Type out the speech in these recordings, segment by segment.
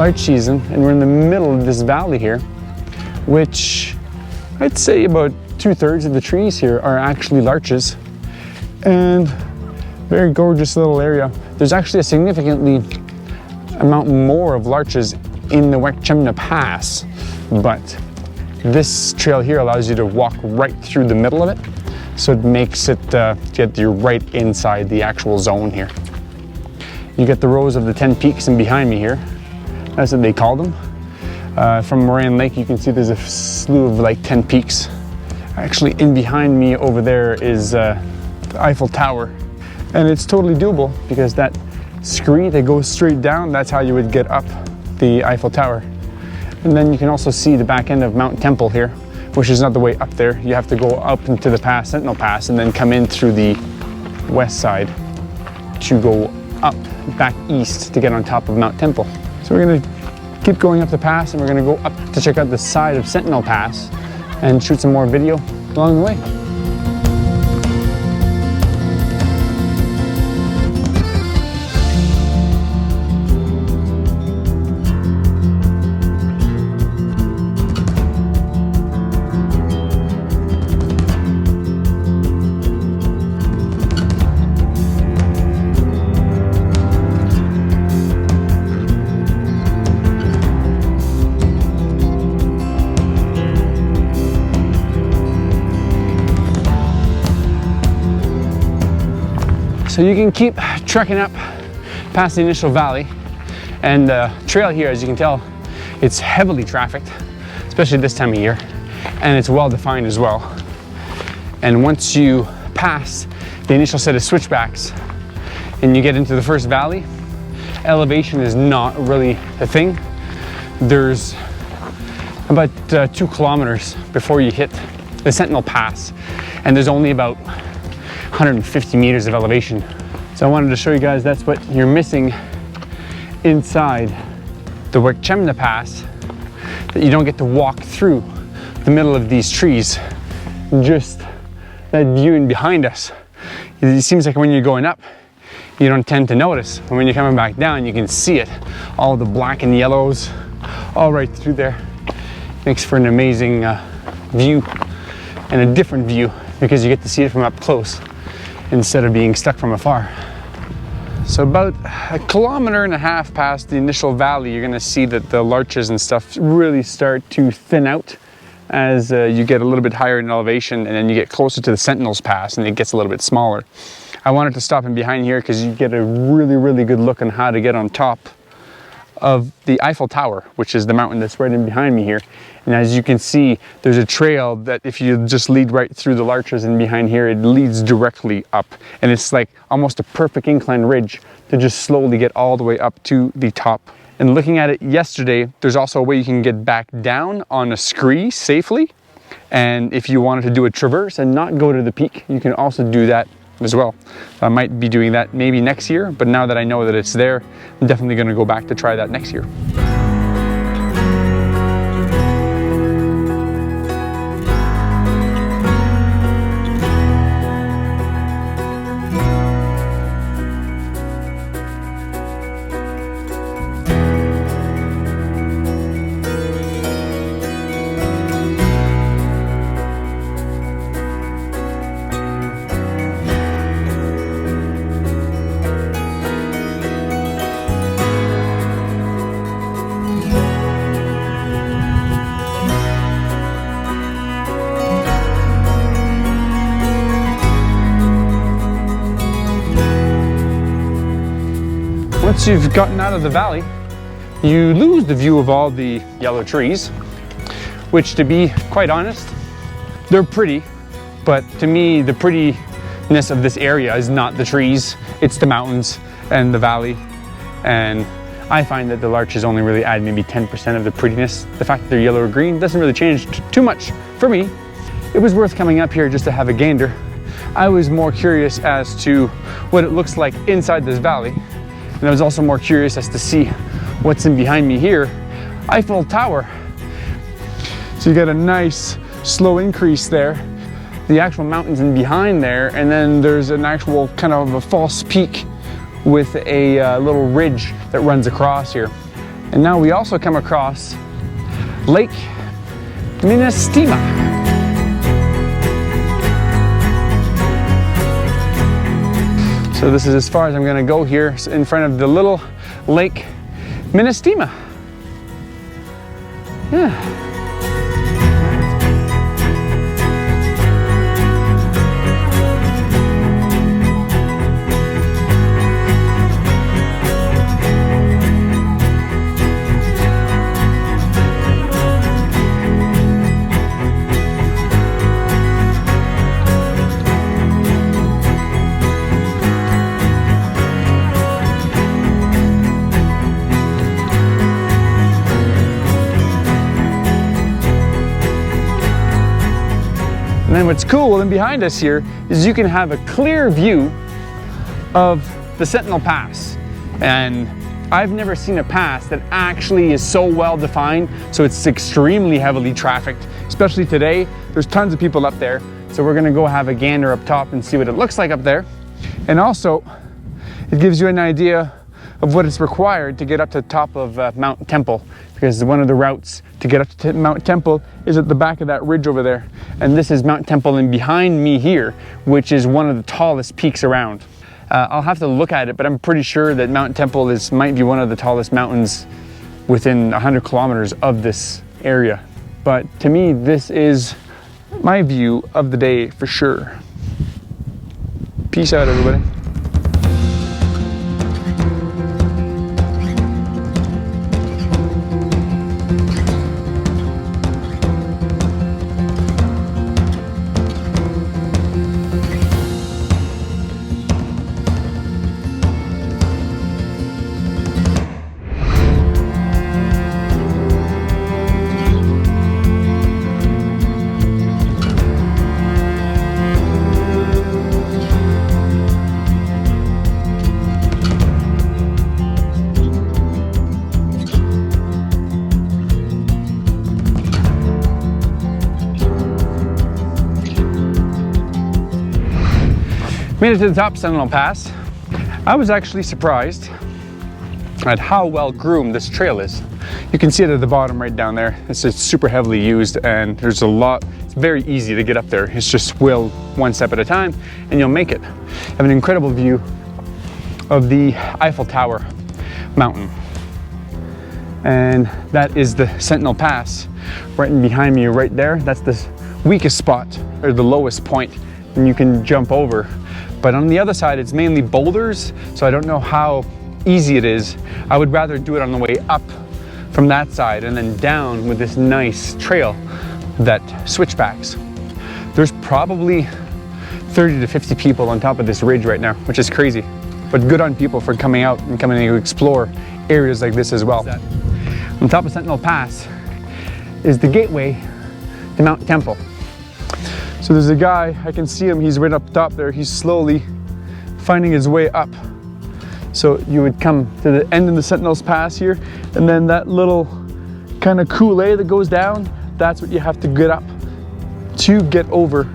larch season, and we're in the middle of this valley here, which I'd say about 2/3 of the trees here are actually larches, and very gorgeous little area. There's actually a significantly amount more of larches in the Wenkchemna Pass, but this trail here allows you to walk right through the middle of it, so it makes it get you right inside the actual zone here. You get the rows of the 10 peaks in behind me here. That's what they call them. From Moraine Lake, you can see there's a slew of like 10 peaks. Actually, in behind me over there is the Eiffel Tower, and it's totally doable because that scree that goes straight down, that's how you would get up the Eiffel Tower. And then you can also see the back end of Mount Temple here, which is not the way up there. You have to go up into the pass, Sentinel Pass, and then come in through the west side to go up, back east to get on top of Mount Temple. So we're gonna keep going up the pass, and we're gonna go up to check out the side of Sentinel Pass and shoot some more video along the way. So you can keep trekking up past the initial valley, and the trail here, as you can tell, it's heavily trafficked, especially this time of year, and it's well defined as well. And once you pass the initial set of switchbacks and you get into the first valley, elevation is not really a thing. There's about 2 kilometers before you hit the Sentinel Pass, and there's only about 150 meters of elevation. So I wanted to show you guys that's what you're missing inside the Wenkchemna Pass, that you don't get to walk through the middle of these trees. Just that view in behind us. It seems like when you're going up, you don't tend to notice. And when you're coming back down, you can see it. All the black and yellows, all right through there. Makes for an amazing view, and a different view because you get to see it from up close instead of being stuck from afar. So about 1.5 kilometers past the initial valley, you're gonna see that the larches and stuff really start to thin out as you get a little bit higher in elevation, and then you get closer to the Sentinel's Pass and it gets a little bit smaller. I wanted to stop in behind here because you get a really good look on how to get on top of the Eiffel Tower, which is the mountain that's right in behind me here. And as you can see, there's a trail that if you just lead right through the larches in behind here, it leads directly up. And it's like almost a perfect incline ridge to just slowly get all the way up to the top. And looking at it yesterday, there's also a way you can get back down on a scree safely. And if you wanted to do a traverse and not go to the peak, you can also do that as well. I might be doing that maybe next year, but now that I know that it's there, I'm definitely going to go back to try that next year. Once you've gotten out of the valley, you lose the view of all the yellow trees, which, to be quite honest, they're pretty, but to me the prettiness of this area is not the trees, it's the mountains and the valley. And I find that the larches only really add maybe 10% of the prettiness. The fact that they're yellow or green doesn't really change too much for me. It was worth coming up here just to have a gander. I was more curious as to what it looks like inside this valley. And I was also more curious as to see what's in behind me here. Eiffel Tower. So you get a nice slow increase there. The actual mountains in behind there, and then there's an actual kind of a false peak with a little ridge that runs across here. And now we also come across Lake Wenkchemna. So this is as far as I'm going to go here in front of the little Lake Wenkchemna. Yeah. And then what's cool and behind us here is you can have a clear view of the Sentinel Pass. And I've never seen a pass that actually is so well defined, so it's extremely heavily trafficked, especially today. There's tons of people up there. So we're gonna go have a gander up top and see what it looks like up there. And also, it gives you an idea of what is required to get up to the top of Mount Temple, because one of the routes to get up to Mount Temple is at the back of that ridge over there. And this is Mount Temple, and behind me here, which is one of the tallest peaks around. I'll have to look at it, but I'm pretty sure that Mount Temple might be one of the tallest mountains within 100 kilometers of this area. But to me, this is my view of the day for sure. Peace out, everybody. Made it to the top of Sentinel Pass. I was actually surprised at how well groomed this trail is. You can see it at the bottom right down there. It's super heavily used, and there's a lot. It's very easy to get up there. It's just one step at a time and you'll make it. I have an incredible view of the Eiffel Tower mountain. And that is the Sentinel Pass right in behind me right there. That's the weakest spot, or the lowest point, and you can jump over. But on the other side, it's mainly boulders, so I don't know how easy it is. I would rather do it on the way up from that side and then down with this nice trail that switchbacks. There's probably 30 to 50 people on top of this ridge right now, which is crazy. But good on people for coming out and coming to explore areas like this as well. On top of Sentinel Pass is the gateway to Mount Temple. So there's a guy, I can see him, he's right up top there. He's slowly finding his way up. So you would come to the end of the Sentinel's Pass here, and then that little kind of coulee that goes down, that's what you have to get up to get over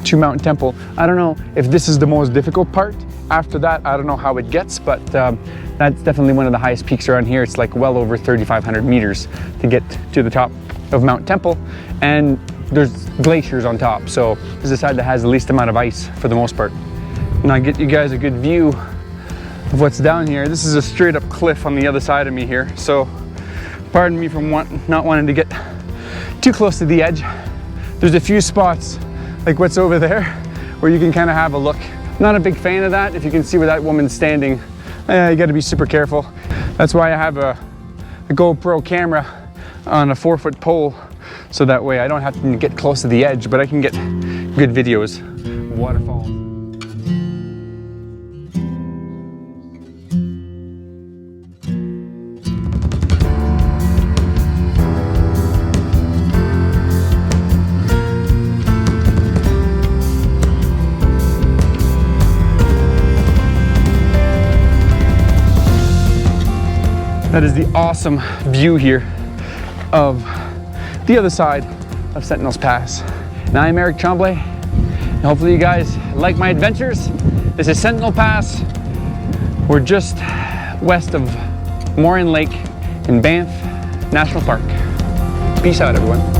to Mount Temple. I don't know if this is the most difficult part. After that, I don't know how it gets, but that's definitely one of the highest peaks around here. It's like well over 3,500 meters to get to the top of Mount Temple. And there's glaciers on top, so this is the side that has the least amount of ice for the most part. And I get you guys a good view of what's down here. This is a straight up cliff on the other side of me here, so pardon me from not wanting to get too close to the edge. There's a few spots like what's over there where you can kind of have a look. Not a big fan of that. If you can see where that woman's standing, you got to be super careful. That's why I have a GoPro camera on a 4-foot pole, so that way I don't have to get close to the edge, but I can get good videos of waterfalls. That is the awesome view here of the other side of Sentinel's Pass. And I'm Eric Tremblay, and hopefully you guys like my adventures. This is Sentinel Pass. We're just west of Moraine Lake in Banff National Park. Peace out, everyone.